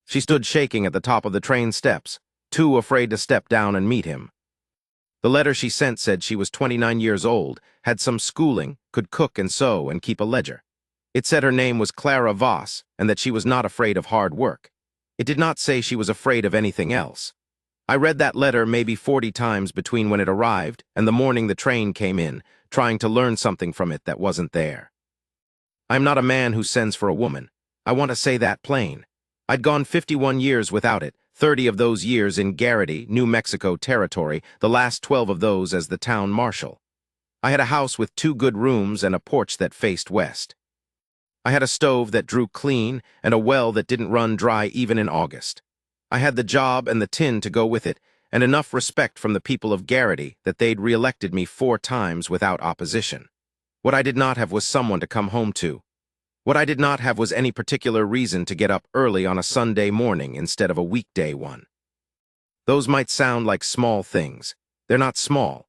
She stood shaking at the top of the train steps, too afraid to step down and meet him. The letter she sent said she was 29 years old, had some schooling, could cook and sew and keep a ledger. It said her name was Clara Voss and that she was not afraid of hard work. It did not say she was afraid of anything else. I read that letter maybe 40 times between when it arrived and the morning the train came in, trying to learn something from it that wasn't there. I'm not a man who sends for a woman. I want to say that plain. I'd gone 51 years without it, 30 of those years in Garrity, New Mexico territory, the last 12 of those as the town marshal. I had a house with 2 good rooms and a porch that faced west. I had a stove that drew clean and a well that didn't run dry even in August. I had the job and the tin to go with it, and enough respect from the people of Garrity that they'd re-elected me 4 times without opposition. What I did not have was someone to come home to. What I did not have was any particular reason to get up early on a Sunday morning instead of a weekday one. Those might sound like small things. They're not small.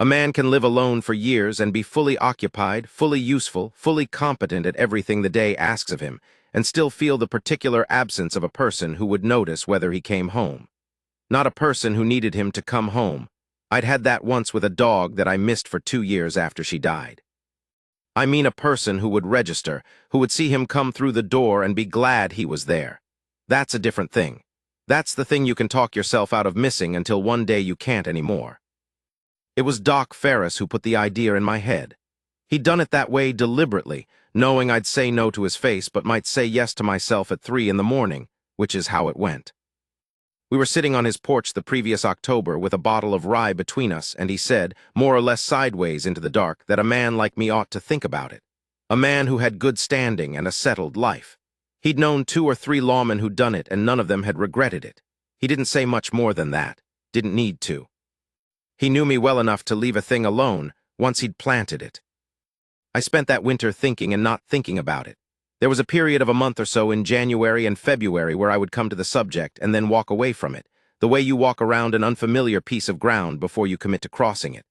A man can live alone for years and be fully occupied, fully useful, fully competent at everything the day asks of him, and still feel the particular absence of a person who would notice whether he came home. Not a person who needed him to come home. I'd had that once with a dog that I missed for 2 years after she died. I mean a person who would register, who would see him come through the door and be glad he was there. That's a different thing. That's the thing you can talk yourself out of missing until one day you can't anymore. It was Doc Ferris who put the idea in my head. He'd done it that way deliberately, knowing I'd say no to his face but might say yes to myself at 3 in the morning, which is how it went. We were sitting on his porch the previous October with a bottle of rye between us, and he said, more or less sideways into the dark, that a man like me ought to think about it. A man who had good standing and a settled life. He'd known 2 or 3 lawmen who'd done it, and none of them had regretted it. He didn't say much more than that. Didn't need to. He knew me well enough to leave a thing alone once he'd planted it. I spent that winter thinking and not thinking about it. There was a period of a month or so in January and February where I would come to the subject and then walk away from it, the way you walk around an unfamiliar piece of ground before you commit to crossing it.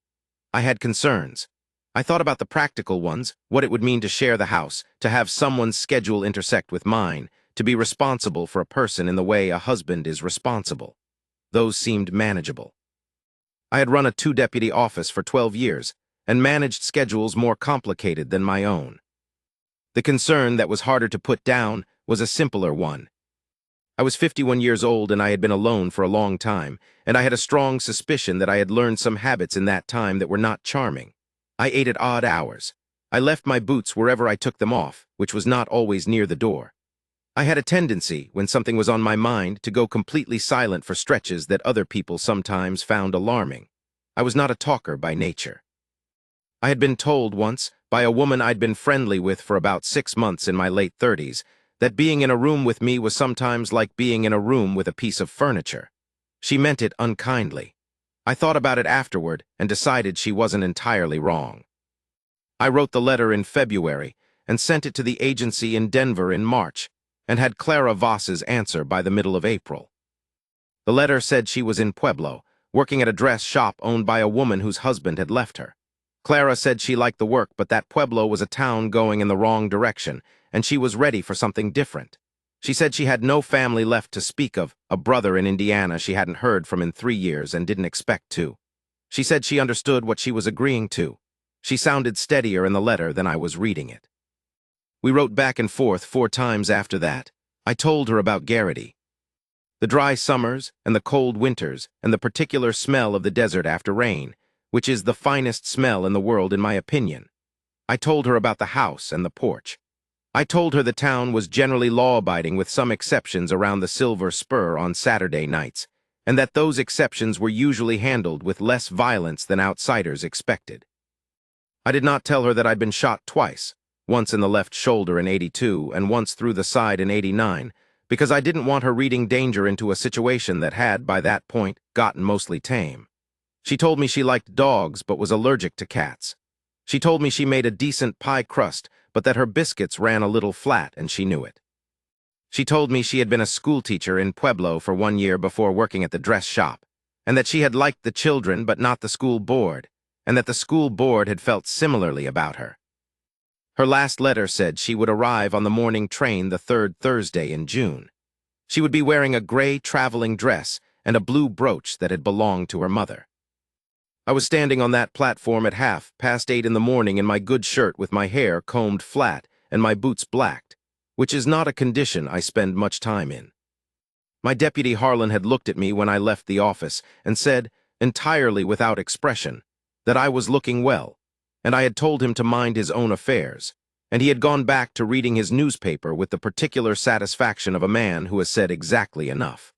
I had concerns. I thought about the practical ones, what it would mean to share the house, to have someone's schedule intersect with mine, to be responsible for a person in the way a husband is responsible. Those seemed manageable. I had run a 2-deputy office for 12 years and managed schedules more complicated than my own. The concern that was harder to put down was a simpler one. I was 51 years old and I had been alone for a long time, and I had a strong suspicion that I had learned some habits in that time that were not charming. I ate at odd hours. I left my boots wherever I took them off, which was not always near the door. I had a tendency, when something was on my mind, to go completely silent for stretches that other people sometimes found alarming. I was not a talker by nature. I had been told once, by a woman I'd been friendly with for about 6 months in my late 30s, that being in a room with me was sometimes like being in a room with a piece of furniture. She meant it unkindly. I thought about it afterward and decided she wasn't entirely wrong. I wrote the letter in February and sent it to the agency in Denver in March and had Clara Voss's answer by the middle of April. The letter said she was in Pueblo, working at a dress shop owned by a woman whose husband had left her. Clara said she liked the work, but that Pueblo was a town going in the wrong direction, and she was ready for something different. She said she had no family left to speak of, a brother in Indiana she hadn't heard from in 3 years and didn't expect to. She said she understood what she was agreeing to. She sounded steadier in the letter than I was reading it. We wrote back and forth 4 times after that. I told her about Garrity. The dry summers and the cold winters and the particular smell of the desert after rain, which is the finest smell in the world in my opinion. I told her about the house and the porch. I told her the town was generally law-abiding with some exceptions around the Silver Spur on Saturday nights, and that those exceptions were usually handled with less violence than outsiders expected. I did not tell her that I'd been shot twice, once in the left shoulder in '82 and once through the side in '89, because I didn't want her reading danger into a situation that had, by that point, gotten mostly tame. She told me she liked dogs but was allergic to cats. She told me she made a decent pie crust, but that her biscuits ran a little flat and she knew it. She told me she had been a schoolteacher in Pueblo for 1 year before working at the dress shop, and that she had liked the children but not the school board, and that the school board had felt similarly about her. Her last letter said she would arrive on the morning train the 3rd Thursday in June. She would be wearing a gray traveling dress and a blue brooch that had belonged to her mother. I was standing on that platform at 8:30 in the morning in my good shirt with my hair combed flat and my boots blacked, which is not a condition I spend much time in. My deputy Harlan had looked at me when I left the office and said, entirely without expression, that I was looking well, and I had told him to mind his own affairs, and he had gone back to reading his newspaper with the particular satisfaction of a man who has said exactly enough.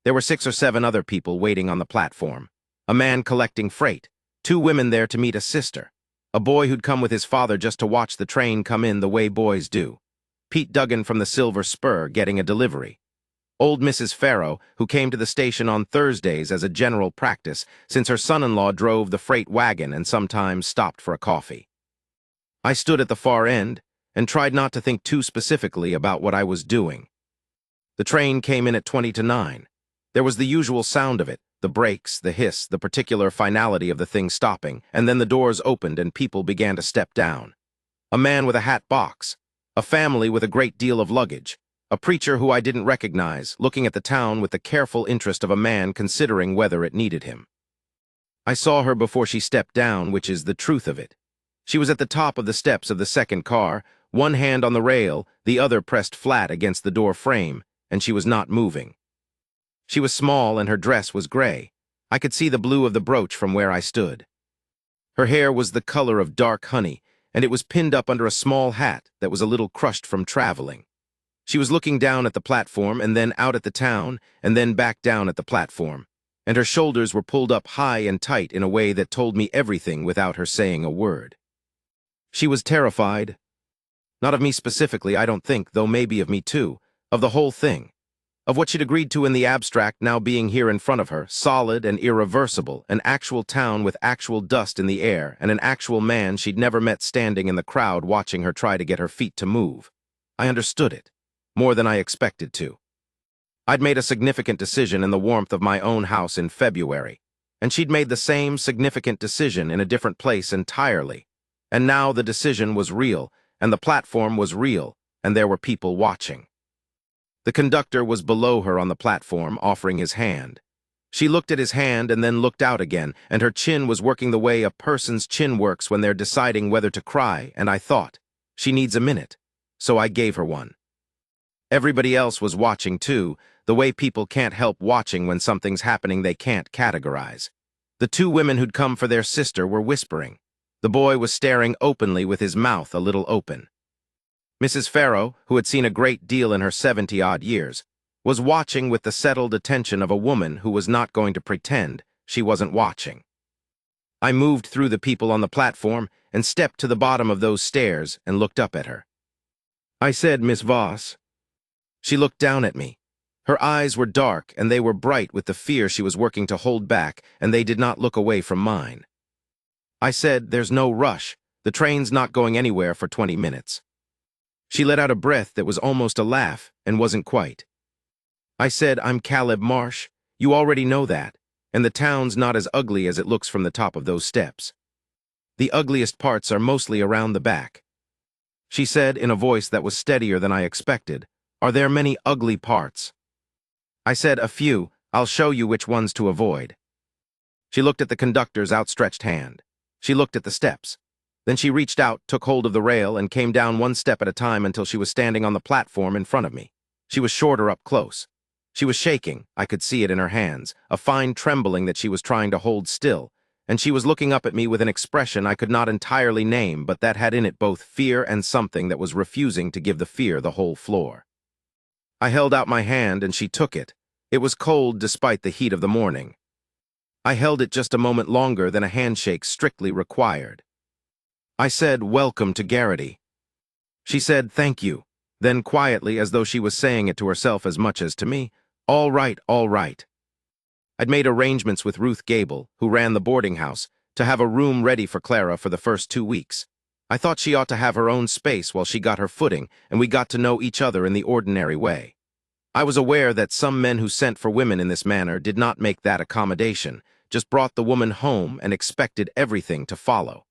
There were 6 or 7 other people waiting on the platform, a man collecting freight, 2 women there to meet a sister, a boy who'd come with his father just to watch the train come in the way boys do, Pete Duggan from the Silver Spur getting a delivery, old Mrs. Farrow, who came to the station on Thursdays as a general practice since her son-in-law drove the freight wagon and sometimes stopped for a coffee. I stood at the far end and tried not to think too specifically about what I was doing. The train came in at 20 to 9. There was the usual sound of it, the brakes, the hiss, the particular finality of the thing stopping, and then the doors opened and people began to step down. A man with a hat box, a family with a great deal of luggage, a preacher who I didn't recognize, looking at the town with the careful interest of a man considering whether it needed him. I saw her before she stepped down, which is the truth of it. She was at the top of the steps of the second car, one hand on the rail, the other pressed flat against the door frame, and she was not moving. She was small and her dress was gray. I could see the blue of the brooch from where I stood. Her hair was the color of dark honey, and it was pinned up under a small hat that was a little crushed from traveling. She was looking down at the platform and then out at the town and then back down at the platform, and her shoulders were pulled up high and tight in a way that told me everything without her saying a word. She was terrified. Not of me specifically, I don't think, though maybe of me too, of the whole thing. Of what she'd agreed to in the abstract now being here in front of her, solid and irreversible, an actual town with actual dust in the air, and an actual man she'd never met standing in the crowd watching her try to get her feet to move. I understood it, more than I expected to. I'd made a significant decision in the warmth of my own house in February, and she'd made the same significant decision in a different place entirely. And now the decision was real, and the platform was real, and there were people watching. The conductor was below her on the platform, offering his hand. She looked at his hand and then looked out again, and her chin was working the way a person's chin works when they're deciding whether to cry, and I thought, she needs a minute, so I gave her one. Everybody else was watching too, the way people can't help watching when something's happening they can't categorize. The 2 women who'd come for their sister were whispering. The boy was staring openly with his mouth a little open. Mrs. Farrow, who had seen a great deal in her 70-odd years, was watching with the settled attention of a woman who was not going to pretend she wasn't watching. I moved through the people on the platform and stepped to the bottom of those stairs and looked up at her. I said, "Miss Voss." She looked down at me. Her eyes were dark and they were bright with the fear she was working to hold back, and they did not look away from mine. I said, "There's no rush. The train's not going anywhere for 20 minutes. She let out a breath that was almost a laugh and wasn't quite. I said, "I'm Caleb Marsh. You already know that, and the town's not as ugly as it looks from the top of those steps. The ugliest parts are mostly around the back." She said in a voice that was steadier than I expected, "Are there many ugly parts?" I said, "A few. I'll show you which ones to avoid." She looked at the conductor's outstretched hand. She looked at the steps. Then she reached out, took hold of the rail, and came down one step at a time until she was standing on the platform in front of me. She was shorter up close. She was shaking, I could see it in her hands, a fine trembling that she was trying to hold still, and she was looking up at me with an expression I could not entirely name, but that had in it both fear and something that was refusing to give the fear the whole floor. I held out my hand and she took it. It was cold despite the heat of the morning. I held it just a moment longer than a handshake strictly required. I said, "Welcome to Garrity." She said, "Thank you." Then quietly, as though she was saying it to herself as much as to me, "All right, all right." I'd made arrangements with Ruth Gable, who ran the boarding house, to have a room ready for Clara for the first 2 weeks. I thought she ought to have her own space while she got her footing, and we got to know each other in the ordinary way. I was aware that some men who sent for women in this manner did not make that accommodation, just brought the woman home and expected everything to follow.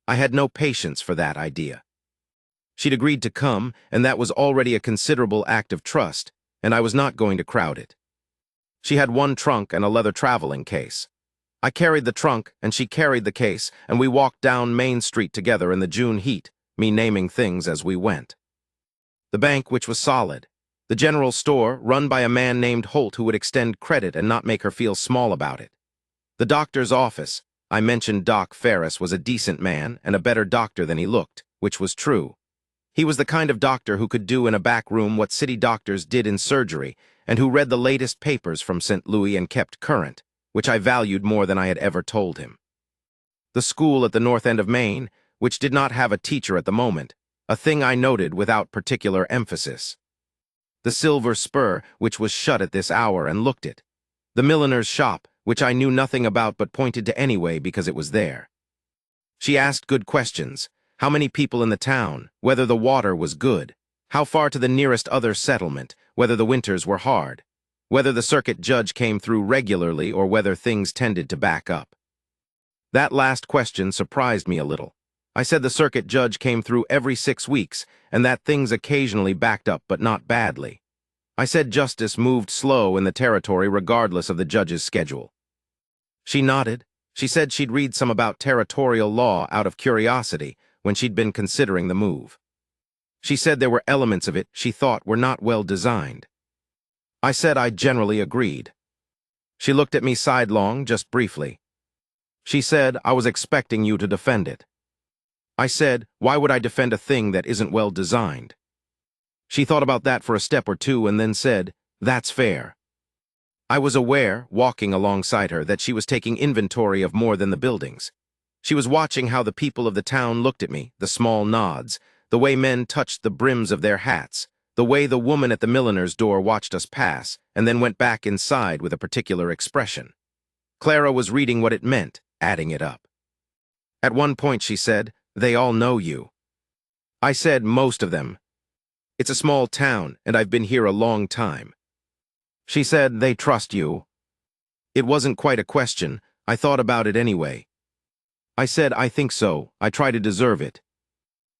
I had no patience for that idea. She'd agreed to come, and that was already a considerable act of trust, and I was not going to crowd it. She had one trunk and a leather traveling case. I carried the trunk, and she carried the case, and we walked down Main Street together in the June heat, me naming things as we went. The bank, which was solid. The general store, run by a man named Holt who would extend credit and not make her feel small about it. The doctor's office. I mentioned Doc Ferris was a decent man and a better doctor than he looked, which was true. He was the kind of doctor who could do in a back room what city doctors did in surgery, and who read the latest papers from St. Louis and kept current, which I valued more than I had ever told him. The school at the north end of Maine, which did not have a teacher at the moment, a thing I noted without particular emphasis. The Silver Spur, which was shut at this hour and looked it. The milliner's shop, which I knew nothing about but pointed to anyway because it was there. She asked good questions. How many people in the town, whether the water was good, how far to the nearest other settlement, whether the winters were hard, whether the circuit judge came through regularly or whether things tended to back up. That last question surprised me a little. I said the circuit judge came through every 6 weeks and that things occasionally backed up but not badly. I said justice moved slow in the territory regardless of the judge's schedule. She nodded. She said she'd read some about territorial law out of curiosity when she'd been considering the move. She said there were elements of it she thought were not well designed. I said I generally agreed. She looked at me sidelong, just briefly. She said, I was expecting you to defend it. I said, why would I defend a thing that isn't well designed? She thought about that for a step or two and then said, that's fair. I was aware, walking alongside her, that she was taking inventory of more than the buildings. She was watching how the people of the town looked at me, the small nods, the way men touched the brims of their hats, the way the woman at the milliner's door watched us pass and then went back inside with a particular expression. Clara was reading what it meant, adding it up. At one point she said, they all know you. I said, most of them. It's a small town, and I've been here a long time. She said, they trust you. It wasn't quite a question. I thought about it anyway. I said, I think so. I try to deserve it.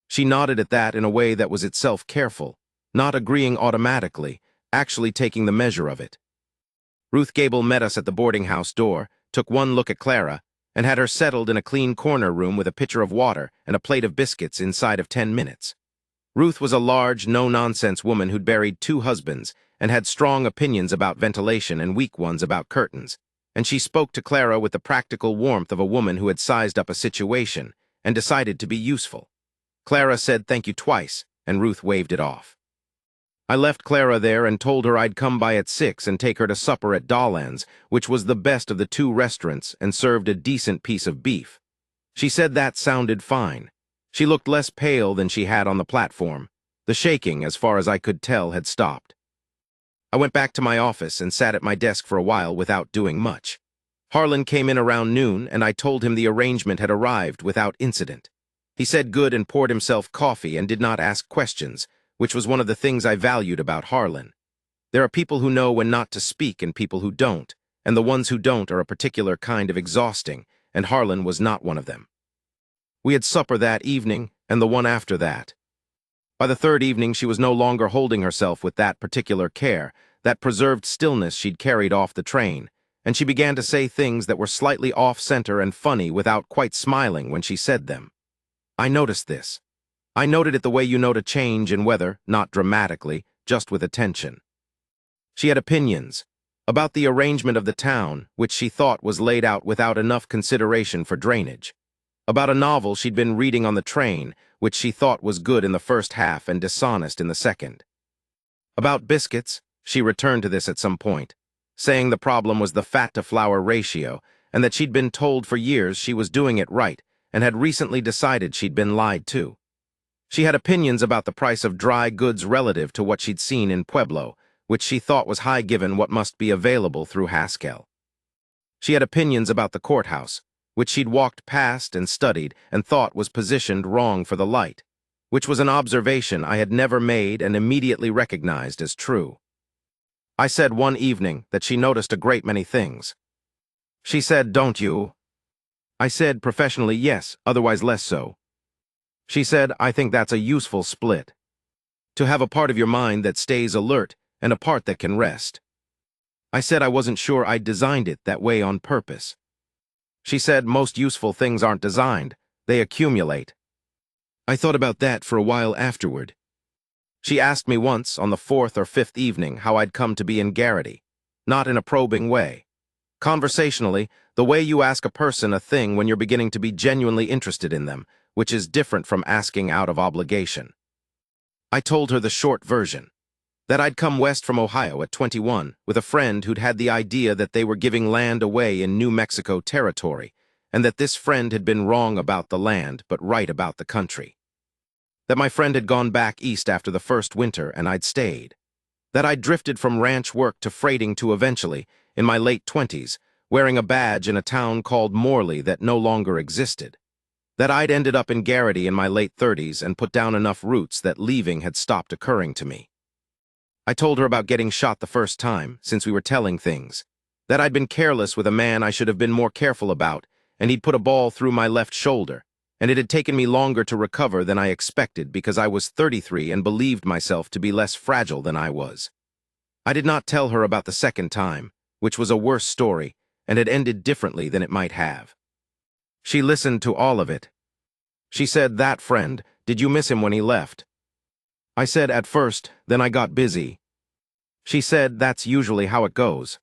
She nodded at that in a way that was itself careful, not agreeing automatically, actually taking the measure of it. Ruth Gable met us at the boarding house door, took one look at Clara, and had her settled in a clean corner room with a pitcher of water and a plate of biscuits inside of 10 minutes. Ruth was a large, no-nonsense woman who'd buried 2 husbands and had strong opinions about ventilation and weak ones about curtains, and she spoke to Clara with the practical warmth of a woman who had sized up a situation and decided to be useful. Clara said thank you twice, and Ruth waved it off. I left Clara there and told her I'd come by at 6 and take her to supper at Dolland's, which was the best of the 2 restaurants and served a decent piece of beef. She said that sounded fine. She looked less pale than she had on the platform. The shaking, as far as I could tell, had stopped. I went back to my office and sat at my desk for a while without doing much. Harlan came in around noon, and I told him the arrangement had arrived without incident. He said good and poured himself coffee and did not ask questions, which was one of the things I valued about Harlan. There are people who know when not to speak and people who don't, and the ones who don't are a particular kind of exhausting, and Harlan was not one of them. We had supper that evening, and the one after that. By the 3rd evening, she was no longer holding herself with that particular care, that preserved stillness she'd carried off the train, and she began to say things that were slightly off-center and funny without quite smiling when she said them. I noticed this. I noted it the way you note a change in weather, not dramatically, just with attention. She had opinions about the arrangement of the town, which she thought was laid out without enough consideration for drainage. About a novel she'd been reading on the train, which she thought was good in the first half and dishonest in the second. About biscuits, she returned to this at some point, saying the problem was the fat-to-flour ratio, and that she'd been told for years she was doing it right, and had recently decided she'd been lied to. She had opinions about the price of dry goods relative to what she'd seen in Pueblo, which she thought was high given what must be available through Haskell. She had opinions about the courthouse, which she'd walked past and studied and thought was positioned wrong for the light, which was an observation I had never made and immediately recognized as true. I said one evening that she noticed a great many things. She said, don't you? I said, professionally, yes, otherwise less so. She said, I think that's a useful split. To have a part of your mind that stays alert and a part that can rest. I said I wasn't sure I'd designed it that way on purpose. She said most useful things aren't designed, they accumulate. I thought about that for a while afterward. She asked me once, on the fourth or fifth evening, how I'd come to be in Garrity. Not in a probing way. Conversationally, the way you ask a person a thing when you're beginning to be genuinely interested in them, which is different from asking out of obligation. I told her the short version. That I'd come west from Ohio at 21 with a friend who'd had the idea that they were giving land away in New Mexico territory, and that this friend had been wrong about the land but right about the country. That my friend had gone back east after the first winter and I'd stayed. That I'd drifted from ranch work to freighting to eventually, in my late 20s, wearing a badge in a town called Morley that no longer existed. That I'd ended up in Garrity in my late 30s and put down enough roots that leaving had stopped occurring to me. I told her about getting shot the first time, since we were telling things. That I'd been careless with a man I should have been more careful about, and he'd put a ball through my left shoulder, and it had taken me longer to recover than I expected because I was 33 and believed myself to be less fragile than I was. I did not tell her about the second time, which was a worse story, and had ended differently than it might have. She listened to all of it. She said, "That friend, did you miss him when he left?" I said, "At first, then I got busy." She said, "That's usually how it goes."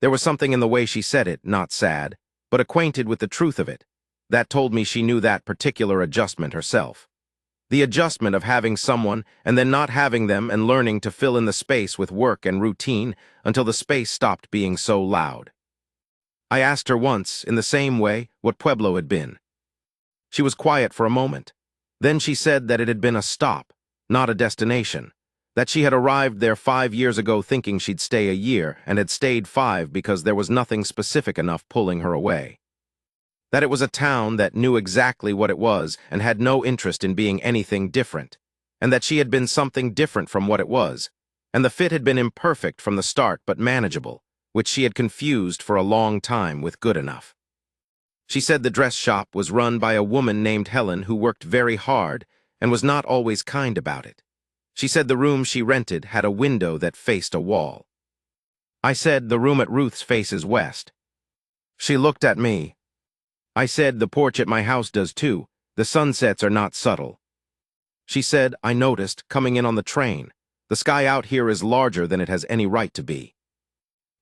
There was something in the way she said it, not sad, but acquainted with the truth of it, that told me she knew that particular adjustment herself. The adjustment of having someone and then not having them and learning to fill in the space with work and routine until the space stopped being so loud. I asked her once, in the same way, what Pueblo had been. She was quiet for a moment. Then she said that it had been a stop, not a destination, that she had arrived there 5 years ago thinking she'd stay a year and had stayed 5 because there was nothing specific enough pulling her away. That it was a town that knew exactly what it was and had no interest in being anything different, and that she had been something different from what it was, and the fit had been imperfect from the start but manageable, which she had confused for a long time with good enough. She said the dress shop was run by a woman named Helen who worked very hard and was not always kind about it. She said the room she rented had a window that faced a wall. I said the room at Ruth's faces west. She looked at me. I said the porch at my house does too. The sunsets are not subtle. She said, I noticed, coming in on the train. The sky out here is larger than it has any right to be.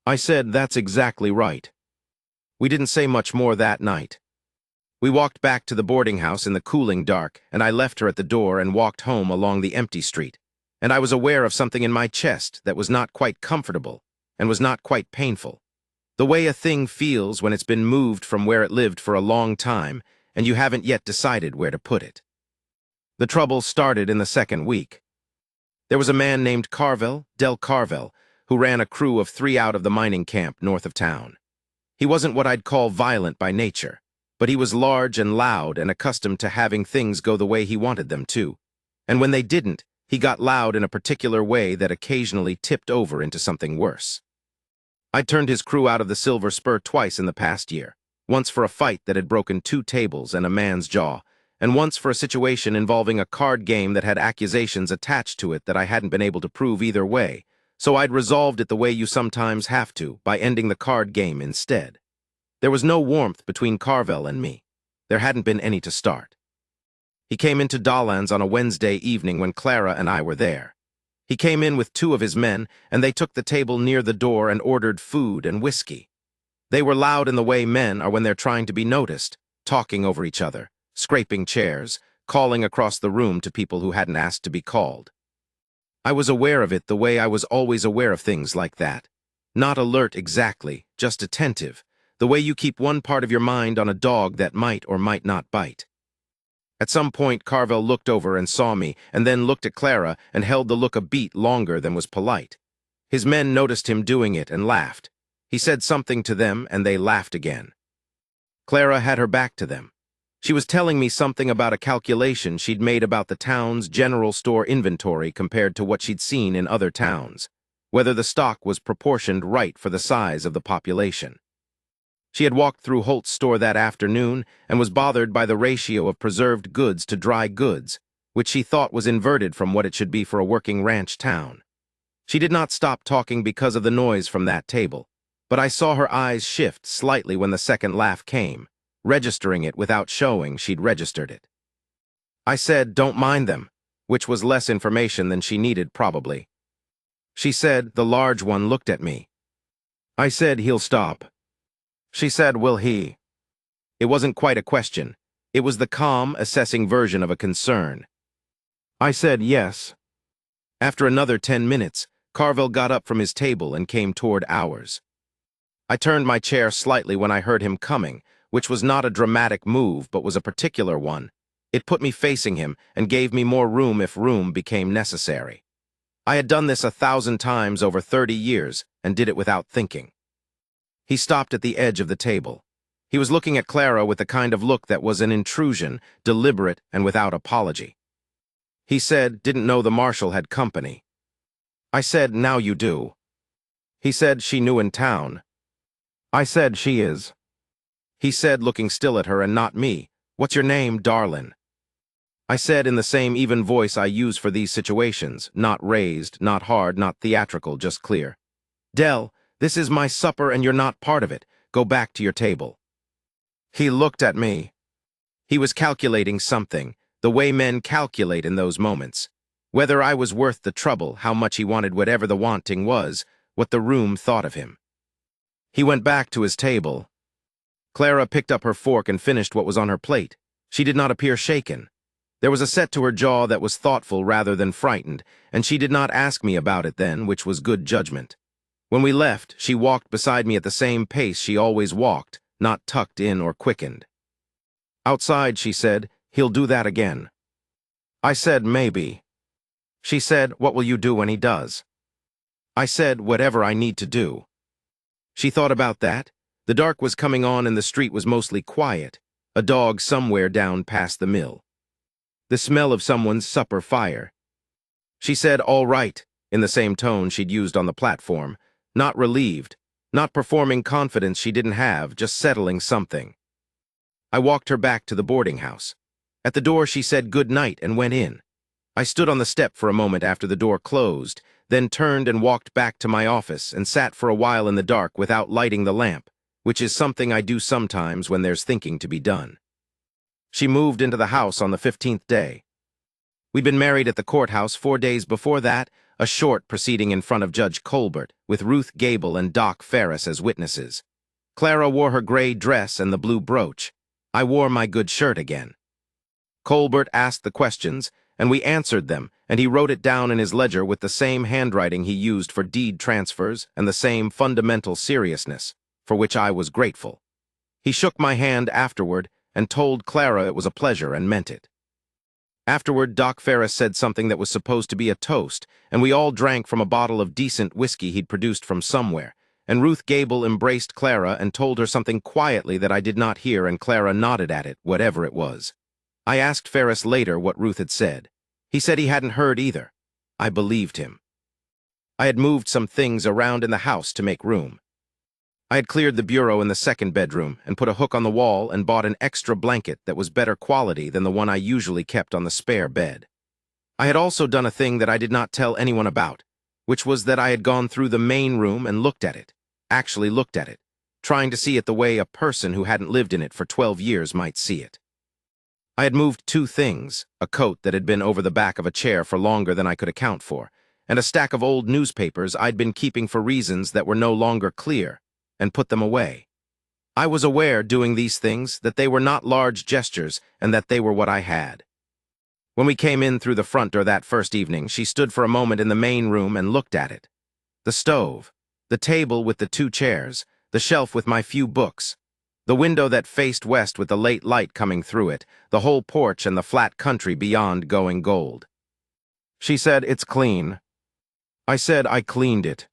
I said, that's exactly right. We didn't say much more that night. We walked back to the boarding house in the cooling dark, and I left her at the door and walked home along the empty street, and I was aware of something in my chest that was not quite comfortable and was not quite painful. The way a thing feels when it's been moved from where it lived for a long time and you haven't yet decided where to put it. The trouble started in the second week. There was a man named Del Carvel, who ran a crew of 3 out of the mining camp north of town. He wasn't what I'd call violent by nature, but he was large and loud and accustomed to having things go the way he wanted them to. And when they didn't, he got loud in a particular way that occasionally tipped over into something worse. I'd turned his crew out of the Silver Spur twice in the past year, once for a fight that had broken 2 tables and a man's jaw, and once for a situation involving a card game that had accusations attached to it that I hadn't been able to prove either way, so I'd resolved it the way you sometimes have to, by ending the card game instead. There was no warmth between Carvel and me. There hadn't been any to start. He came into Dallans on a Wednesday evening when Clara and I were there. He came in with 2 of his men, and they took the table near the door and ordered food and whiskey. They were loud in the way men are when they're trying to be noticed, talking over each other, scraping chairs, calling across the room to people who hadn't asked to be called. I was aware of it the way I was always aware of things like that. Not alert exactly, just attentive, the way you keep one part of your mind on a dog that might or might not bite. At some point, Carvel looked over and saw me, and then looked at Clara and held the look a beat longer than was polite. His men noticed him doing it and laughed. He said something to them, and they laughed again. Clara had her back to them. She was telling me something about a calculation she'd made about the town's general store inventory compared to what she'd seen in other towns, whether the stock was proportioned right for the size of the population. She had walked through Holt's store that afternoon and was bothered by the ratio of preserved goods to dry goods, which she thought was inverted from what it should be for a working ranch town. She did not stop talking because of the noise from that table, but I saw her eyes shift slightly when the second laugh came, registering it without showing she'd registered it. I said, "Don't mind them," which was less information than she needed, probably. She said, "The large one looked at me." I said, "He'll stop." She said, "Will he?" It wasn't quite a question. It was the calm, assessing version of a concern. I said, "Yes." After another 10 minutes, Carville got up from his table and came toward ours. I turned my chair slightly when I heard him coming, which was not a dramatic move but was a particular one. It put me facing him and gave me more room if room became necessary. I had done this 1,000 times over 30 years and did it without thinking. He stopped at the edge of the table. He was looking at Clara with the kind of look that was an intrusion, deliberate and without apology. He said, "Didn't know the marshal had company." I said, "Now you do." He said, "She knew in town." I said, "She is." He said, looking still at her and not me, "What's your name, darlin'?" I said in the same even voice I use for these situations, not raised, not hard, not theatrical, just clear. "Dell, this is my supper and you're not part of it. Go back to your table." He looked at me. He was calculating something, the way men calculate in those moments. Whether I was worth the trouble, how much he wanted whatever the wanting was, what the room thought of him. He went back to his table. Clara picked up her fork and finished what was on her plate. She did not appear shaken. There was a set to her jaw that was thoughtful rather than frightened, and she did not ask me about it then, which was good judgment. When we left, she walked beside me at the same pace she always walked, not tucked in or quickened. Outside, she said, "He'll do that again." I said, "Maybe." She said, "What will you do when he does?" I said, "Whatever I need to do." She thought about that. The dark was coming on and the street was mostly quiet, a dog somewhere down past the mill. The smell of someone's supper fire. She said, "All right," in the same tone she'd used on the platform, not relieved, not performing confidence she didn't have, just settling something. I walked her back to the boarding house. At the door she said good night and went in. I stood on the step for a moment after the door closed, then turned and walked back to my office and sat for a while in the dark without lighting the lamp, which is something I do sometimes when there's thinking to be done. She moved into the house on the 15th day. We'd been married at the courthouse 4 days before that, a short proceeding in front of Judge Colbert, with Ruth Gable and Doc Ferris as witnesses. Clara wore her gray dress and the blue brooch. I wore my good shirt again. Colbert asked the questions, and we answered them, and he wrote it down in his ledger with the same handwriting he used for deed transfers and the same fundamental seriousness, for which I was grateful. He shook my hand afterward and told Clara it was a pleasure and meant it. Afterward, Doc Ferris said something that was supposed to be a toast, and we all drank from a bottle of decent whiskey he'd produced from somewhere, and Ruth Gable embraced Clara and told her something quietly that I did not hear, and Clara nodded at it, whatever it was. I asked Ferris later what Ruth had said. He said he hadn't heard either. I believed him. I had moved some things around in the house to make room. I had cleared the bureau in the second bedroom and put a hook on the wall and bought an extra blanket that was better quality than the one I usually kept on the spare bed. I had also done a thing that I did not tell anyone about, which was that I had gone through the main room and looked at it, actually looked at it, trying to see it the way a person who hadn't lived in it for 12 years might see it. I had moved 2 things, a coat that had been over the back of a chair for longer than I could account for, and a stack of old newspapers I'd been keeping for reasons that were no longer clear, and put them away. I was aware, doing these things, that they were not large gestures and that they were what I had. When we came in through the front door that first evening, she stood for a moment in the main room and looked at it. The stove, the table with the 2 chairs, the shelf with my few books, the window that faced west with the late light coming through it, the whole porch and the flat country beyond going gold. She said, "It's clean." I said, "I cleaned it."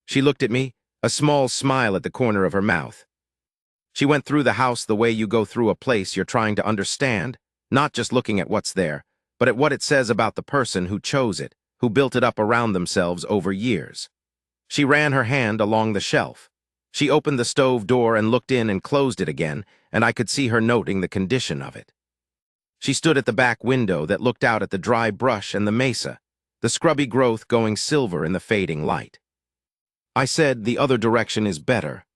She looked at me, a small smile at the corner of her mouth. She went through the house the way you go through a place you're trying to understand, not just looking at what's there, but at what it says about the person who chose it, who built it up around themselves over years. She ran her hand along the shelf. She opened the stove door and looked in and closed it again, and I could see her noting the condition of it. She stood at the back window that looked out at the dry brush and the mesa, the scrubby growth going silver in the fading light. I said, "The other direction is better."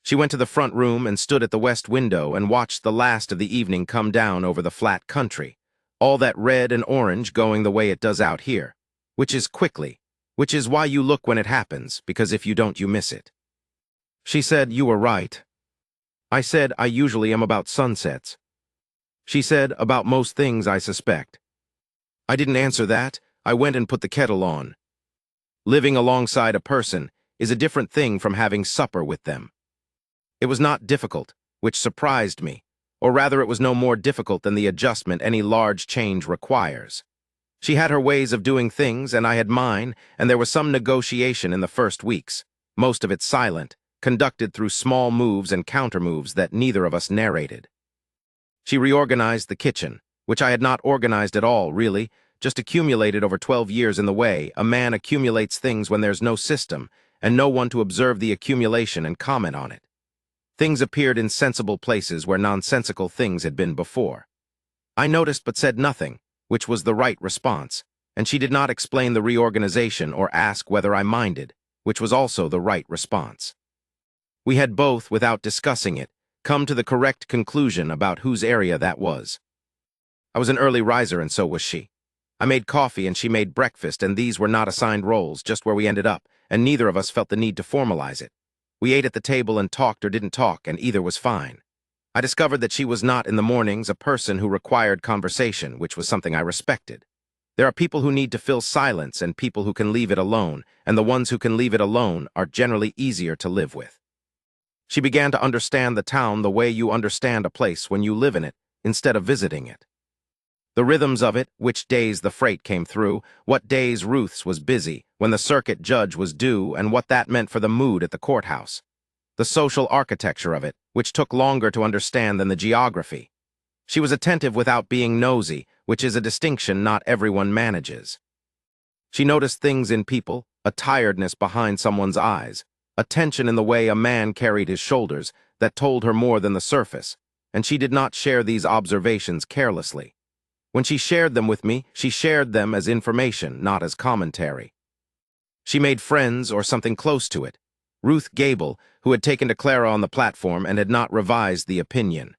She went to the front room and stood at the west window and watched the last of the evening come down over the flat country, all that red and orange going the way it does out here, which is quickly, which is why you look when it happens, because if you don't, you miss it. She said, "You were right." I said, "I usually am about sunsets." She said, "About most things, I suspect." I didn't answer that. I went and put the kettle on. Living alongside a person is a different thing from having supper with them. It was not difficult, which surprised me, or rather it was no more difficult than the adjustment any large change requires. She had her ways of doing things, and I had mine, and there was some negotiation in the first weeks, most of it silent, conducted through small moves and countermoves that neither of us narrated. She reorganized the kitchen, which I had not organized at all, really, just accumulated over 12 years in the way a man accumulates things when there's no system, and no one to observe the accumulation and comment on it. Things appeared in sensible places where nonsensical things had been before. I noticed but said nothing, which was the right response, and she did not explain the reorganization or ask whether I minded, which was also the right response. We had both, without discussing it, come to the correct conclusion about whose area that was. I was an early riser, and so was she. I made coffee and she made breakfast, and these were not assigned roles, just where we ended up, and neither of us felt the need to formalize it. We ate at the table and talked or didn't talk, and either was fine. I discovered that she was not, in the mornings, a person who required conversation, which was something I respected. There are people who need to fill silence and people who can leave it alone, and the ones who can leave it alone are generally easier to live with. She began to understand the town the way you understand a place when you live in it, instead of visiting it. The rhythms of it, which days the freight came through, what days Ruth's was busy, when the circuit judge was due, and what that meant for the mood at the courthouse. The social architecture of it, which took longer to understand than the geography. She was attentive without being nosy, which is a distinction not everyone manages. She noticed things in people, a tiredness behind someone's eyes, a tension in the way a man carried his shoulders that told her more than the surface, and she did not share these observations carelessly. When she shared them with me, she shared them as information, not as commentary. She made friends, or something close to it. Ruth Gable, who had taken to Clara on the platform and had not revised the opinion.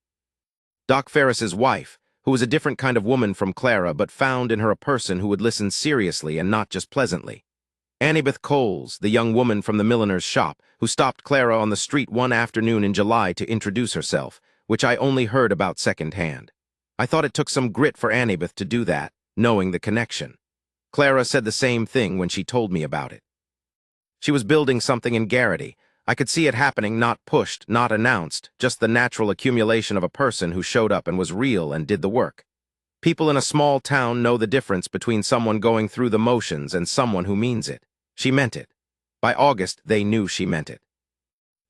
Doc Ferris's wife, who was a different kind of woman from Clara but found in her a person who would listen seriously and not just pleasantly. Annabeth Coles, the young woman from the milliner's shop, who stopped Clara on the street one afternoon in July to introduce herself, which I only heard about secondhand. I thought it took some grit for Annabeth to do that, knowing the connection. Clara said the same thing when she told me about it. She was building something in Garrity. I could see it happening, not pushed, not announced, just the natural accumulation of a person who showed up and was real and did the work. People in a small town know the difference between someone going through the motions and someone who means it. She meant it. By August, they knew she meant it.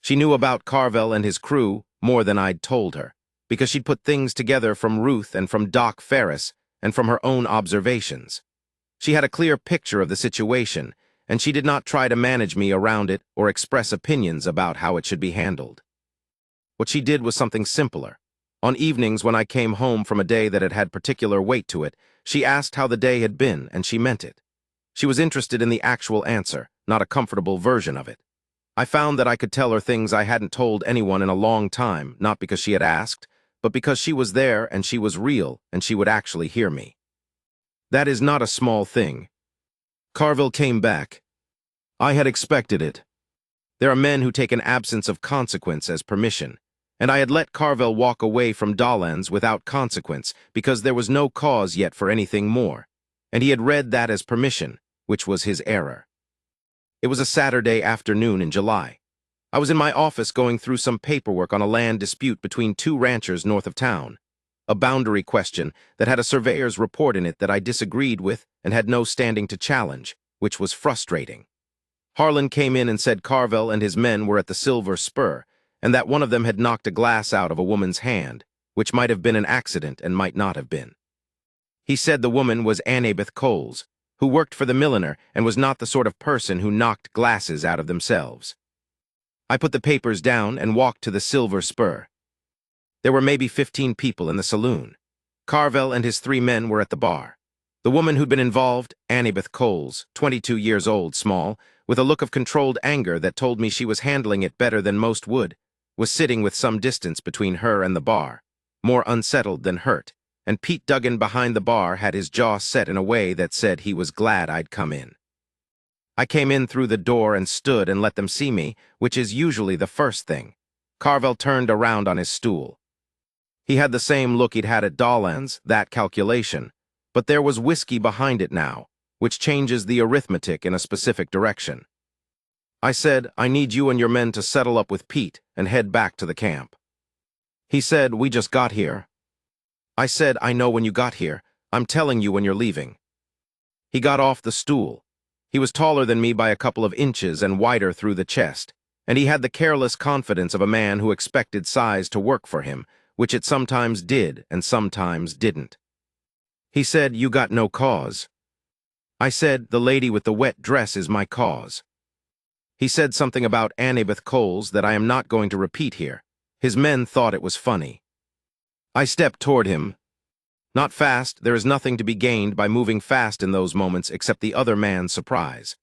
She knew about Carvel and his crew more than I'd told her, because she'd put things together from Ruth and from Doc Ferris and from her own observations. She had a clear picture of the situation, and she did not try to manage me around it or express opinions about how it should be handled. What she did was something simpler. On evenings when I came home from a day that had had particular weight to it, she asked how the day had been, and she meant it. She was interested in the actual answer, not a comfortable version of it. I found that I could tell her things I hadn't told anyone in a long time, not because she had asked, but because she was there and she was real and she would actually hear me. That is not a small thing. Carvel came back. I had expected it. There are men who take an absence of consequence as permission, and I had let Carvel walk away from Dollans without consequence because there was no cause yet for anything more, and he had read that as permission, which was his error. It was a Saturday afternoon in July. I was in my office going through some paperwork on a land dispute between two ranchers north of town, a boundary question that had a surveyor's report in it that I disagreed with and had no standing to challenge, which was frustrating. Harlan came in and said Carvel and his men were at the Silver Spur, and that one of them had knocked a glass out of a woman's hand, which might have been an accident and might not have been. He said the woman was Annabeth Coles, who worked for the milliner and was not the sort of person who knocked glasses out of themselves. I put the papers down and walked to the Silver Spur. There were maybe 15 people in the saloon. Carvel and his 3 men were at the bar. The woman who'd been involved, Annabeth Coles, 22 years old, small, with a look of controlled anger that told me she was handling it better than most would, was sitting with some distance between her and the bar, more unsettled than hurt, and Pete Duggan behind the bar had his jaw set in a way that said he was glad I'd come in. I came in through the door and stood and let them see me, which is usually the first thing. Carvel turned around on his stool. He had the same look he'd had at Dolan's, that calculation, but there was whiskey behind it now, which changes the arithmetic in a specific direction. I said, I need you and your men to settle up with Pete and head back to the camp. He said, we just got here. I said, I know when you got here. I'm telling you when you're leaving. He got off the stool. He was taller than me by a couple of inches and wider through the chest, and he had the careless confidence of a man who expected size to work for him, which it sometimes did and sometimes didn't. He said, you got no cause. I said, the lady with the wet dress is my cause. He said something about Annabeth Coles that I am not going to repeat here. His men thought it was funny. I stepped toward him. Not fast, there is nothing to be gained by moving fast in those moments except the other man's surprise.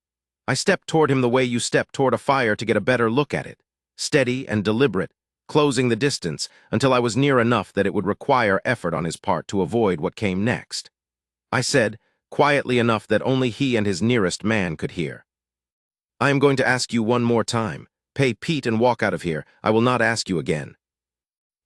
I stepped toward him the way you step toward a fire to get a better look at it, steady and deliberate, closing the distance until I was near enough that it would require effort on his part to avoid what came next. I said, quietly enough that only he and his nearest man could hear. I am going to ask you one more time. Pay Pete and walk out of here. I will not ask you again.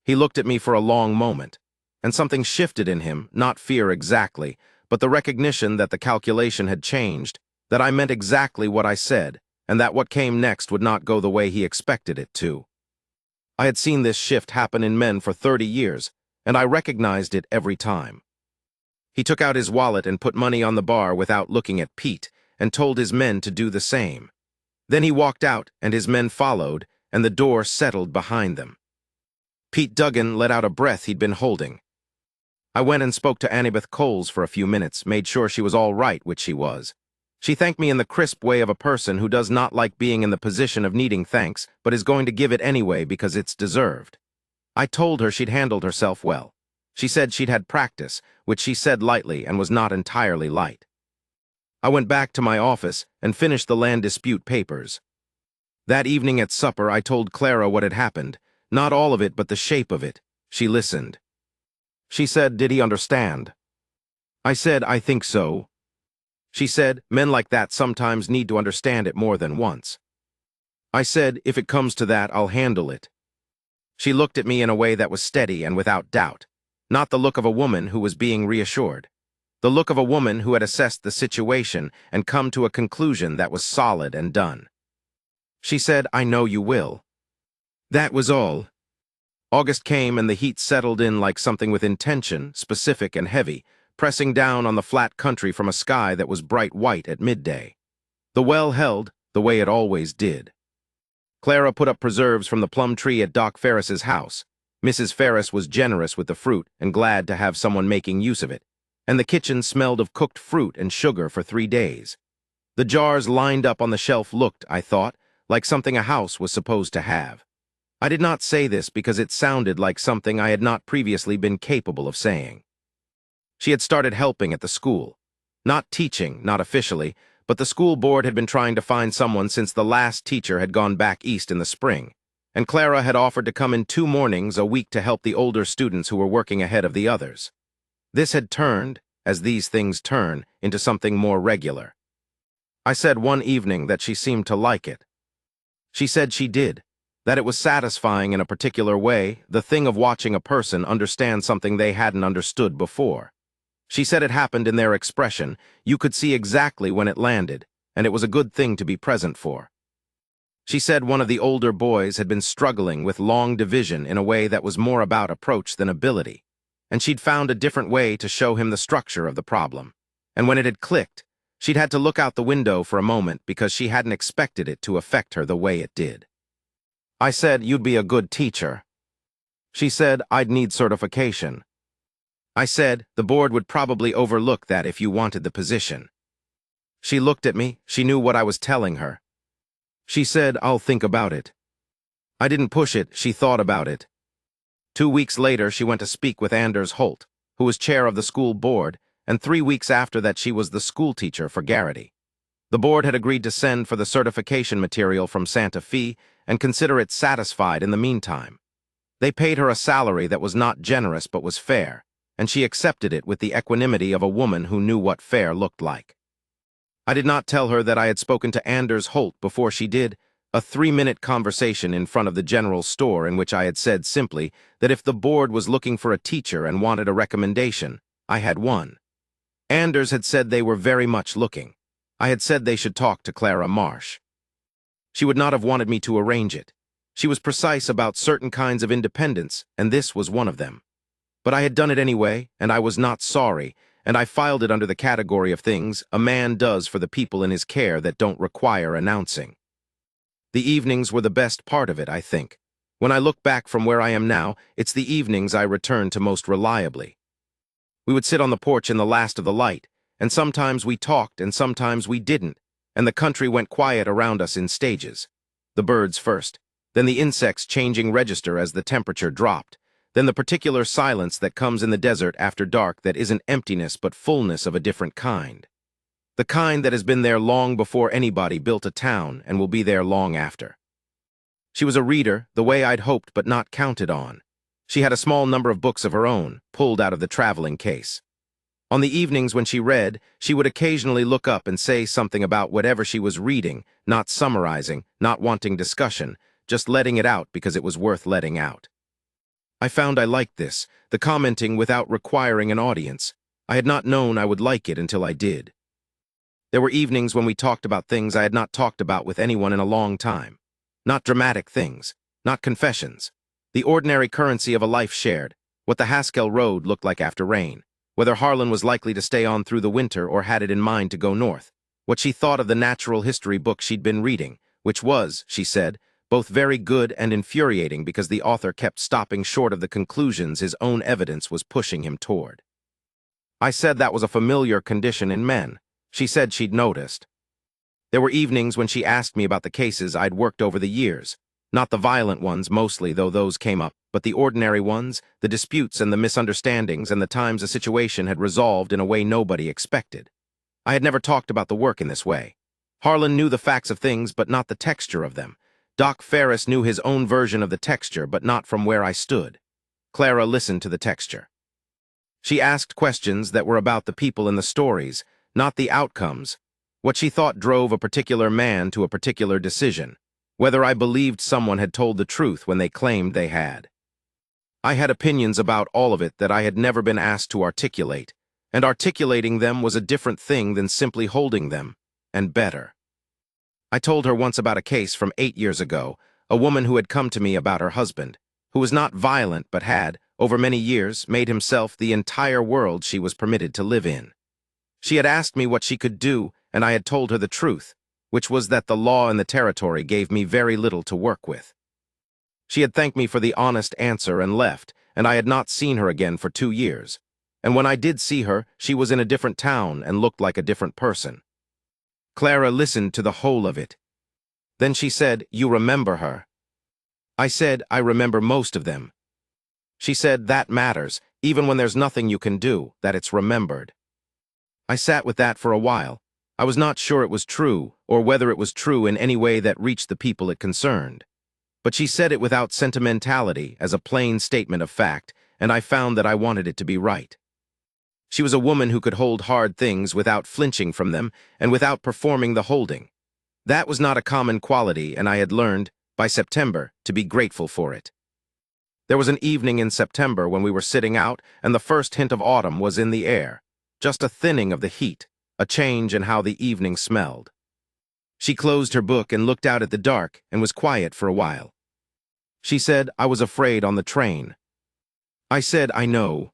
He looked at me for a long moment, and something shifted in him, not fear exactly, but the recognition that the calculation had changed, that I meant exactly what I said, and that what came next would not go the way he expected it to. I had seen this shift happen in men for 30 years, and I recognized it every time. He took out his wallet and put money on the bar without looking at Pete, and told his men to do the same. Then he walked out, and his men followed, and the door settled behind them. Pete Duggan let out a breath he'd been holding. I went and spoke to Annabeth Coles for a few minutes, made sure she was all right, which she was. She thanked me in the crisp way of a person who does not like being in the position of needing thanks, but is going to give it anyway because it's deserved. I told her she'd handled herself well. She said she'd had practice, which she said lightly and was not entirely light. I went back to my office and finished the land dispute papers. That evening at supper, I told Clara what had happened. Not all of it, but the shape of it. She listened. She said, did he understand? I said, I think so. She said, men like that sometimes need to understand it more than once. I said, if it comes to that, I'll handle it. She looked at me in a way that was steady and without doubt, not the look of a woman who was being reassured. The look of a woman who had assessed the situation and come to a conclusion that was solid and done. She said, I know you will. That was all. August came and the heat settled in like something with intention, specific and heavy, pressing down on the flat country from a sky that was bright white at midday. The well held, the way it always did. Clara put up preserves from the plum tree at Doc Ferris's house. Mrs. Ferris was generous with the fruit and glad to have someone making use of it, and the kitchen smelled of cooked fruit and sugar for 3 days. The jars lined up on the shelf looked, I thought, like something a house was supposed to have. I did not say this because it sounded like something I had not previously been capable of saying. She had started helping at the school. Not teaching, not officially, but the school board had been trying to find someone since the last teacher had gone back east in the spring, and Clara had offered to come in 2 mornings a week to help the older students who were working ahead of the others. This had turned, as these things turn, into something more regular. I said one evening that she seemed to like it. She said she did, that it was satisfying in a particular way, the thing of watching a person understand something they hadn't understood before. She said it happened in their expression. You could see exactly when it landed, and it was a good thing to be present for. She said one of the older boys had been struggling with long division in a way that was more about approach than ability, and she'd found a different way to show him the structure of the problem. And when it had clicked, she'd had to look out the window for a moment because she hadn't expected it to affect her the way it did. I said, you'd be a good teacher. She said, I'd need certification. I said, the board would probably overlook that if you wanted the position. She looked at me. She knew what I was telling her. She said, I'll think about it. I didn't push it. She thought about it. 2 weeks later, she went to speak with Anders Holt, who was chair of the school board, and 3 weeks after that she was the schoolteacher for Garrity. The board had agreed to send for the certification material from Santa Fe and consider it satisfied in the meantime. They paid her a salary that was not generous but was fair, and she accepted it with the equanimity of a woman who knew what fair looked like. I did not tell her that I had spoken to Anders Holt before she did, a 3-minute conversation in front of the general store in which I had said simply that if the board was looking for a teacher and wanted a recommendation, I had one. Anders had said they were very much looking. I had said they should talk to Clara Marsh. She would not have wanted me to arrange it. She was precise about certain kinds of independence, and this was one of them. But I had done it anyway, and I was not sorry, and I filed it under the category of things a man does for the people in his care that don't require announcing. The evenings were the best part of it, I think. When I look back from where I am now, it's the evenings I return to most reliably. We would sit on the porch in the last of the light, and sometimes we talked and sometimes we didn't, and the country went quiet around us in stages. The birds first, then the insects changing register as the temperature dropped, then the particular silence that comes in the desert after dark that isn't emptiness but fullness of a different kind. The kind that has been there long before anybody built a town and will be there long after. She was a reader, the way I'd hoped but not counted on. She had a small number of books of her own, pulled out of the traveling case. On the evenings when she read, she would occasionally look up and say something about whatever she was reading, not summarizing, not wanting discussion, just letting it out because it was worth letting out. I found I liked this, the commenting without requiring an audience. I had not known I would like it until I did. There were evenings when we talked about things I had not talked about with anyone in a long time. Not dramatic things, not confessions. The ordinary currency of a life shared, what the Haskell Road looked like after rain, whether Harlan was likely to stay on through the winter or had it in mind to go north, what she thought of the natural history book she'd been reading, which was, she said, both very good and infuriating because the author kept stopping short of the conclusions his own evidence was pushing him toward. I said that was a familiar condition in men. She said she'd noticed. There were evenings when she asked me about the cases I'd worked over the years, not the violent ones mostly, though those came up, but the ordinary ones, the disputes and the misunderstandings and the times a situation had resolved in a way nobody expected. I had never talked about the work in this way. Harlan knew the facts of things but not the texture of them. Doc Ferris knew his own version of the texture, but not from where I stood. Clara listened to the texture. She asked questions that were about the people in the stories, not the outcomes, what she thought drove a particular man to a particular decision, whether I believed someone had told the truth when they claimed they had. I had opinions about all of it that I had never been asked to articulate, and articulating them was a different thing than simply holding them, and better. I told her once about a case from 8 years ago, a woman who had come to me about her husband, who was not violent but had, over many years, made himself the entire world she was permitted to live in. She had asked me what she could do, and I had told her the truth, which was that the law in the territory gave me very little to work with. She had thanked me for the honest answer and left, and I had not seen her again for 2 years. And when I did see her, she was in a different town and looked like a different person. Clara listened to the whole of it. Then she said, "You remember her?" I said, "I remember most of them." She said, "That matters, even when there's nothing you can do, that it's remembered." I sat with that for a while. I was not sure it was true, or whether it was true in any way that reached the people it concerned. But she said it without sentimentality, as a plain statement of fact, and I found that I wanted it to be right. She was a woman who could hold hard things without flinching from them and without performing the holding. That was not a common quality, and I had learned, by September, to be grateful for it. There was an evening in September when we were sitting out, and the first hint of autumn was in the air. Just a thinning of the heat, a change in how the evening smelled. She closed her book and looked out at the dark and was quiet for a while. She said, "I was afraid on the train." I said, "I know."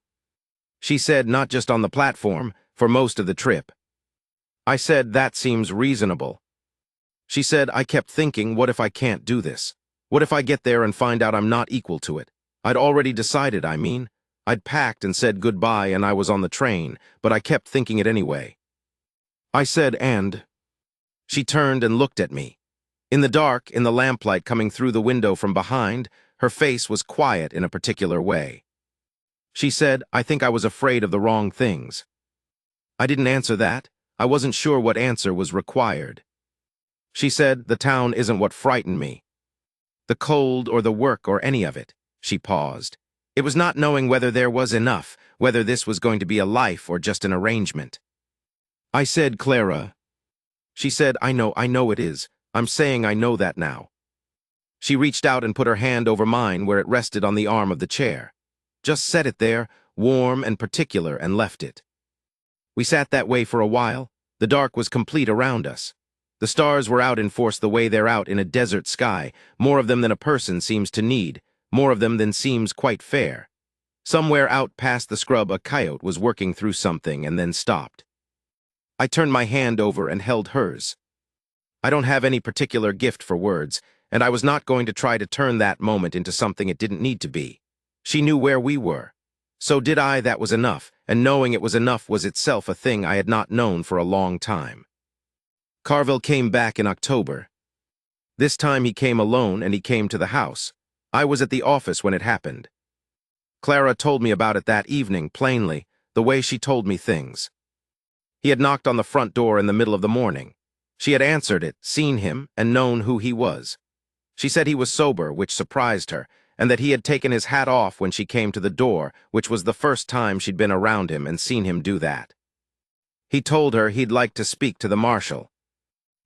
She said, "Not just on the platform, for most of the trip." I said, "That seems reasonable." She said, "I kept thinking, what if I can't do this? What if I get there and find out I'm not equal to it? I'd already decided, I mean. I'd packed and said goodbye and I was on the train, but I kept thinking it anyway." I said, "And?" She turned and looked at me. In the dark, in the lamplight coming through the window from behind, her face was quiet in a particular way. She said, "I think I was afraid of the wrong things." I didn't answer that. I wasn't sure what answer was required. She said, the town isn't what frightened me. The cold or the work or any of it. She paused. It was not knowing whether there was enough, whether this was going to be a life or just an arrangement. I said, Clara. She said, I know it is. I'm saying I know that now. She reached out and put her hand over mine where it rested on the arm of the chair. Just set it there, warm and particular, and left it. We sat that way for a while. The dark was complete around us. The stars were out in force the way they're out in a desert sky, more of them than a person seems to need, more of them than seems quite fair. Somewhere out past the scrub a coyote was working through something and then stopped. I turned my hand over and held hers. I don't have any particular gift for words, and I was not going to try to turn that moment into something it didn't need to be. She knew where we were. So did I. That was enough, and knowing it was enough was itself a thing I had not known for a long time. Carville came back in October. This time he came alone and he came to the house. I was at the office when it happened. Clara told me about it that evening, plainly, the way she told me things. He had knocked on the front door in the middle of the morning. She had answered it, seen him, and known who he was. She said he was sober, which surprised her, and that he had taken his hat off when she came to the door, which was the first time she'd been around him and seen him do that. He told her he'd like to speak to the marshal.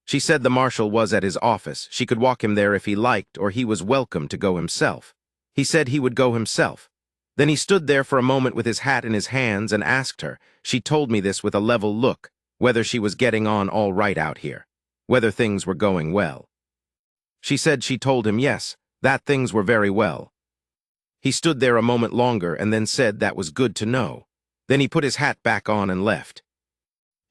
She said the marshal was at his office. She could walk him there if he liked, or he was welcome to go himself. He said he would go himself. Then he stood there for a moment with his hat in his hands and asked her. She told me this with a level look, whether she was getting on all right out here, whether things were going well. She said she told him yes, that things were very well. He stood there a moment longer and then said that was good to know. Then he put his hat back on and left.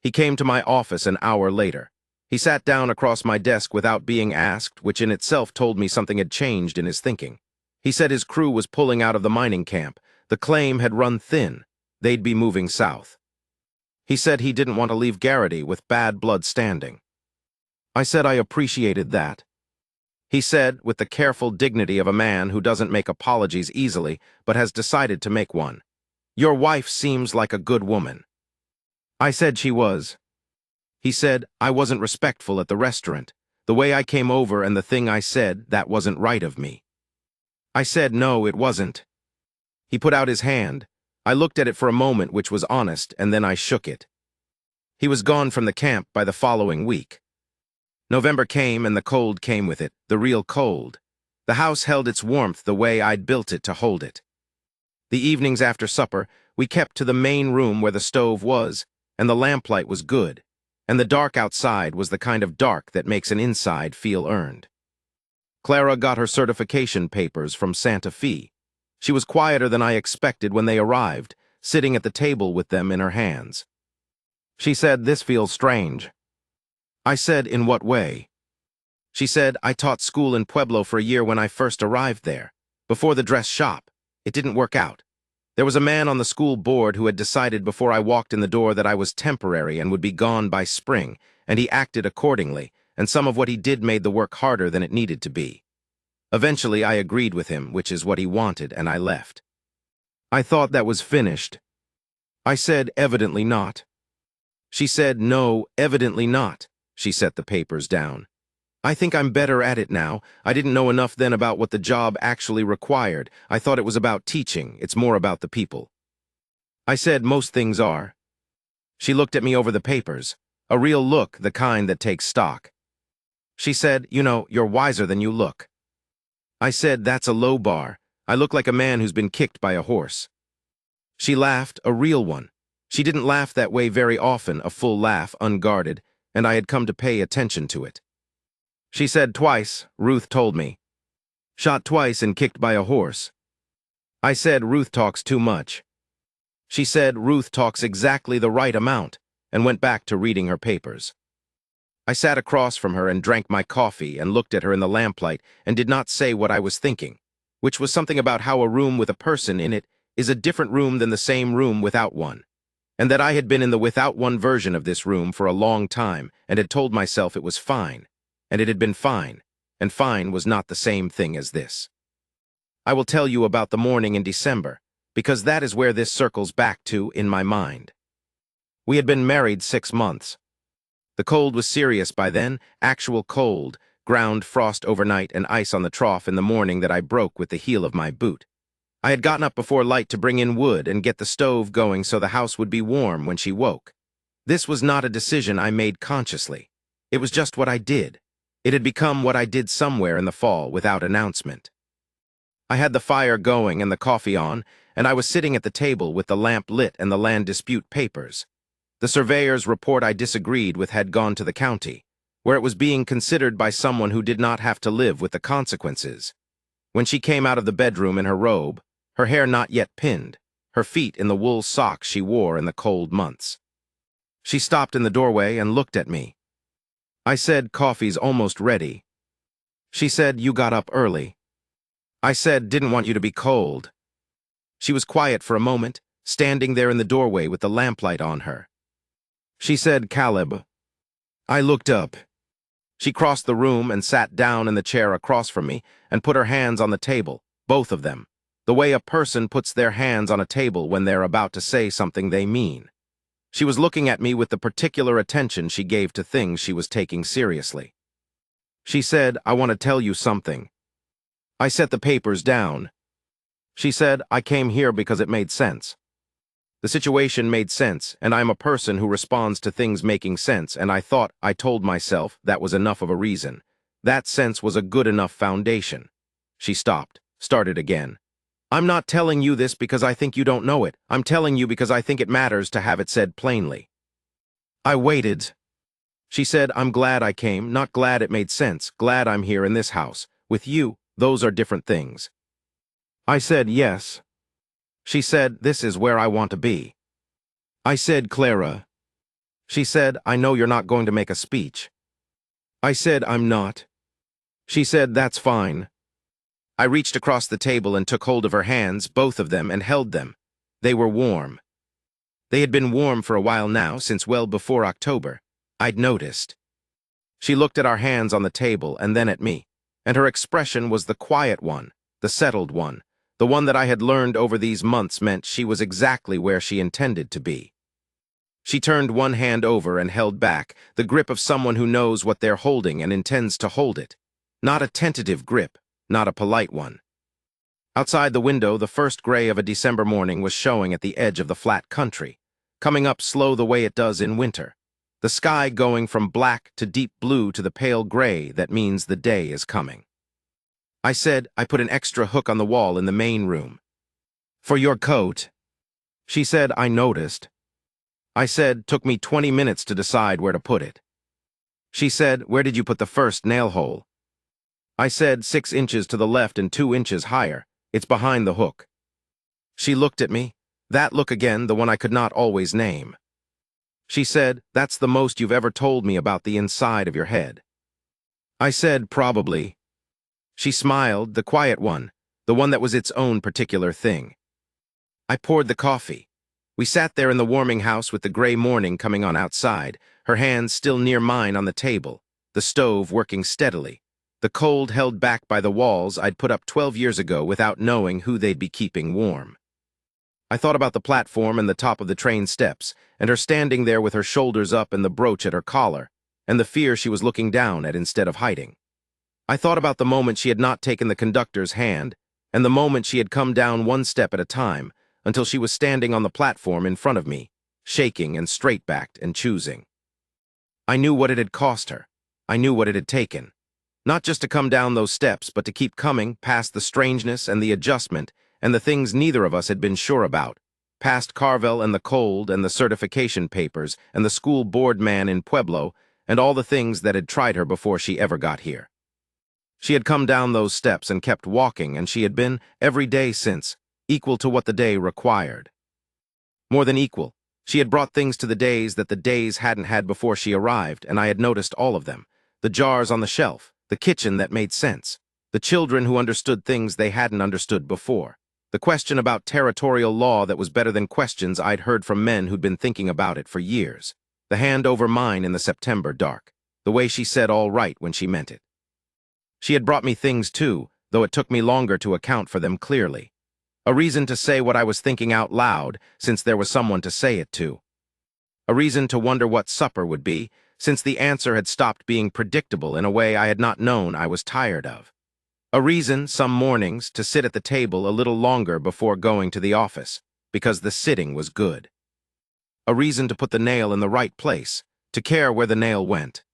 He came to my office an hour later. He sat down across my desk without being asked, which in itself told me something had changed in his thinking. He said his crew was pulling out of the mining camp. The claim had run thin. They'd be moving south. He said he didn't want to leave Garrity with bad blood standing. I said I appreciated that. He said, with the careful dignity of a man who doesn't make apologies easily, but has decided to make one, "Your wife seems like a good woman." I said she was. He said, I wasn't respectful at the restaurant. The way I came over and the thing I said, that wasn't right of me. I said, no, it wasn't. He put out his hand. I looked at it for a moment, which was honest, and then I shook it. He was gone from the camp by the following week. November came and the cold came with it, the real cold. The house held its warmth the way I'd built it to hold it. The evenings after supper, we kept to the main room where the stove was, and the lamplight was good, and the dark outside was the kind of dark that makes an inside feel earned. Clara got her certification papers from Santa Fe. She was quieter than I expected when they arrived, sitting at the table with them in her hands. She said, this feels strange. I said, in what way? She said, I taught school in Pueblo for a year when I first arrived there, before the dress shop. It didn't work out. There was a man on the school board who had decided before I walked in the door that I was temporary and would be gone by spring, and he acted accordingly, and some of what he did made the work harder than it needed to be. Eventually, I agreed with him, which is what he wanted, and I left. I thought that was finished. I said, evidently not. She said, no, evidently not. She set the papers down. I think I'm better at it now. I didn't know enough then about what the job actually required. I thought it was about teaching. It's more about the people. I said, most things are. She looked at me over the papers, a real look, the kind that takes stock. She said, you know, you're wiser than you look. I said, that's a low bar. I look like a man who's been kicked by a horse. She laughed, a real one. She didn't laugh that way very often, a full laugh, unguarded, and I had come to pay attention to it. She said twice, Ruth told me. Shot twice and kicked by a horse. I said, Ruth talks too much. She said, Ruth talks exactly the right amount, and went back to reading her papers. I sat across from her and drank my coffee and looked at her in the lamplight and did not say what I was thinking, which was something about how a room with a person in it is a different room than the same room without one, and that I had been in the without one version of this room for a long time and had told myself it was fine, and it had been fine, and fine was not the same thing as this. I will tell you about the morning in December, because that is where this circles back to in my mind. We had been married 6 months. The cold was serious by then, actual cold, ground frost overnight and ice on the trough in the morning that I broke with the heel of my boot. I had gotten up before light to bring in wood and get the stove going so the house would be warm when she woke. This was not a decision I made consciously. It was just what I did. It had become what I did somewhere in the fall without announcement. I had the fire going and the coffee on, and I was sitting at the table with the lamp lit and the land dispute papers. The surveyor's report I disagreed with had gone to the county, where it was being considered by someone who did not have to live with the consequences. When she came out of the bedroom in her robe, her hair not yet pinned, her feet in the wool socks she wore in the cold months. She stopped in the doorway and looked at me. I said, "Coffee's almost ready." She said, "You got up early." I said, "Didn't want you to be cold." She was quiet for a moment, standing there in the doorway with the lamplight on her. She said, "Caleb." I looked up. She crossed the room and sat down in the chair across from me and put her hands on the table, both of them, the way a person puts their hands on a table when they're about to say something they mean. She was looking at me with the particular attention she gave to things she was taking seriously. She said, "I want to tell you something." I set the papers down. She said, "I came here because it made sense." The situation made sense, and I'm a person who responds to things making sense, and I told myself that was enough of a reason. That sense was a good enough foundation. She stopped, started again. "I'm not telling you this because I think you don't know it. I'm telling you because I think it matters to have it said plainly." I waited. She said, "I'm glad I came, not glad it made sense, glad I'm here in this house. With you, those are different things." I said, "Yes." She said, "This is where I want to be." I said, "Clara." She said, "I know you're not going to make a speech." I said, "I'm not." She said, "That's fine." I reached across the table and took hold of her hands, both of them, and held them. They were warm. They had been warm for a while now, since well before October. I'd noticed. She looked at our hands on the table and then at me, and her expression was the quiet one, the settled one, the one that I had learned over these months meant she was exactly where she intended to be. She turned one hand over and held back, the grip of someone who knows what they're holding and intends to hold it. Not a tentative grip, not a polite one. Outside the window, the first gray of a December morning was showing at the edge of the flat country, coming up slow the way it does in winter. The sky going from black to deep blue to the pale gray that means the day is coming. I said, "I put an extra hook on the wall in the main room." "For your coat." She said, "I noticed." I said, "Took me 20 minutes to decide where to put it." She said, "Where did you put the first nail hole?" I said, 6 inches to the left and 2 inches higher. It's behind the hook." She looked at me, that look again, the one I could not always name. She said, "That's the most you've ever told me about the inside of your head." I said, "Probably." She smiled, the quiet one, the one that was its own particular thing. I poured the coffee. We sat there in the warming house with the gray morning coming on outside, her hands still near mine on the table, the stove working steadily, the cold held back by the walls I'd put up 12 years ago without knowing who they'd be keeping warm. I thought about the platform and the top of the train steps, and her standing there with her shoulders up and the brooch at her collar, and the fear she was looking down at instead of hiding. I thought about the moment she had not taken the conductor's hand, and the moment she had come down one step at a time, until she was standing on the platform in front of me, shaking and straight-backed and choosing. I knew what it had cost her. I knew what it had taken. Not just to come down those steps, but to keep coming past the strangeness and the adjustment and the things neither of us had been sure about, past Carvel and the cold and the certification papers and the school board man in Pueblo and all the things that had tried her before she ever got here. She had come down those steps and kept walking, and she had been, every day since, equal to what the day required. More than equal, she had brought things to the days that the days hadn't had before she arrived, and I had noticed all of them. The jars on the shelf, the kitchen that made sense, the children who understood things they hadn't understood before, the question about territorial law that was better than questions I'd heard from men who'd been thinking about it for years, the hand over mine in the September dark, the way she said all right when she meant it. She had brought me things too, though it took me longer to account for them clearly. A reason to say what I was thinking out loud, since there was someone to say it to. A reason to wonder what supper would be, since the answer had stopped being predictable in a way I had not known I was tired of. A reason, some mornings, to sit at the table a little longer before going to the office, because the sitting was good. A reason to put the nail in the right place, to care where the nail went.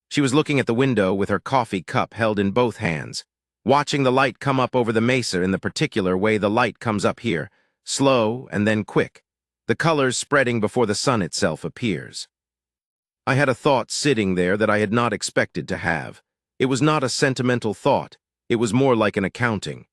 She was looking at the window with her coffee cup held in both hands, watching the light come up over the mesa in the particular way the light comes up here, slow and then quick, the colors spreading before the sun itself appears. I had a thought sitting there that I had not expected to have. It was not a sentimental thought. It was more like an accounting.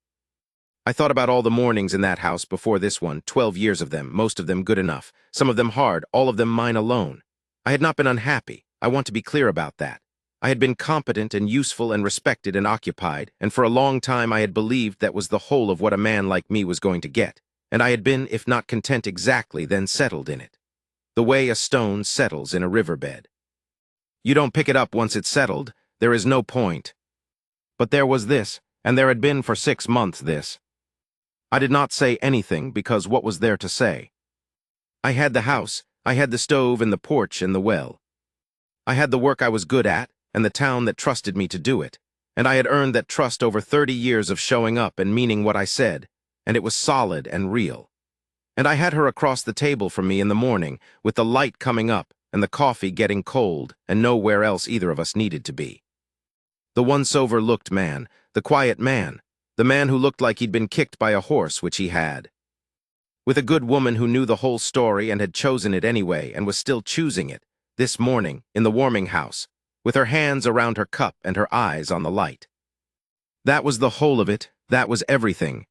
I thought about all the mornings in that house before this one, 12 years of them, most of them good enough, some of them hard, all of them mine alone. I had not been unhappy. I want to be clear about that. I had been competent and useful and respected and occupied, and for a long time I had believed that was the whole of what a man like me was going to get, and I had been, if not content exactly, then settled in it. The way a stone settles in a riverbed. You don't pick it up once it's settled. There is no point. But there was this, and there had been for 6 months this. I did not say anything because what was there to say? I had the house, I had the stove and the porch and the well. I had the work I was good at, and the town that trusted me to do it, and I had earned that trust over 30 years of showing up and meaning what I said, and it was solid and real. And I had her across the table from me in the morning, with the light coming up and the coffee getting cold, and nowhere else either of us needed to be. The once-overlooked man, the quiet man, the man who looked like he'd been kicked by a horse, which he had. With a good woman who knew the whole story and had chosen it anyway and was still choosing it, this morning, in the warming house, with her hands around her cup and her eyes on the light. That was the whole of it, that was everything,